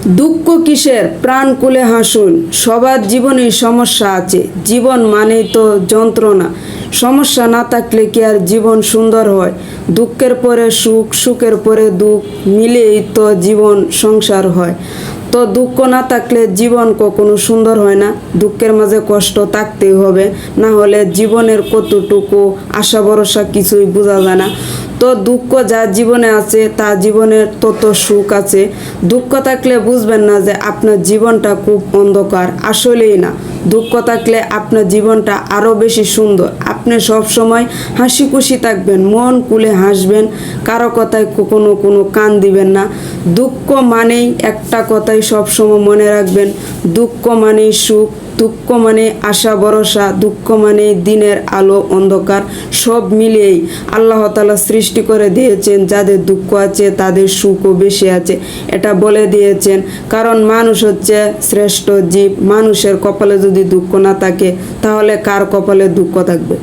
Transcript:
দুঃখ কিসের, প্রাণ খুলে হাসুন। সবার জীবনেই সমস্যা আছে, জীবন মানেই তো যন্ত্রণা। সমস্যা না থাকলে কি আর জীবন সুন্দর হয়? দুঃখের পরে সুখ, সুখের পরে দুঃখ, মিলেই তো জীবন সংসার হয়। তো দুঃখ না থাকলে জীবন কখনো সুন্দর হয় না। দুঃখের মাঝে কষ্ট থাকতেই হবে, না হলে জীবনের কতটুকু আশা ভরসা কিছুই বোঝা যায় না। তো দুঃখ যার জীবনে আছে তার জীবনের তত সুখ আছে। দুঃখ থাকলে বুঝবেন না যে আপনার জীবনটা খুব অন্ধকার, আসলেই না। দুঃখ থাকলে আপনার জীবনটা আরও বেশি সুন্দর। আপনি সব সময় হাসি খুশি থাকবেন, মন খুলে হাসবেন, কারো কথায় কোনো কান দিবেন না। দুঃখ মানেই একটা কথাই সবসময় মনে রাখবেন, দুঃখ মানেই সুখ, দুঃখ মানে আশা ভরসা, দুঃখ মানে দিনের আলো অন্ধকার, সব মিলিয়েই আল্লাহ তাআলা সৃষ্টি করে দিয়েছেন। যাদের দুঃখ আছে তাদের সুখও বেশি আছে, এটা বলে দিয়েছেন। কারণ মানুষ হচ্ছে শ্রেষ্ঠ জীব। মানুষের কপালে যদি দুঃখ না থাকে তাহলে কার কপালে দুঃখ থাকবে?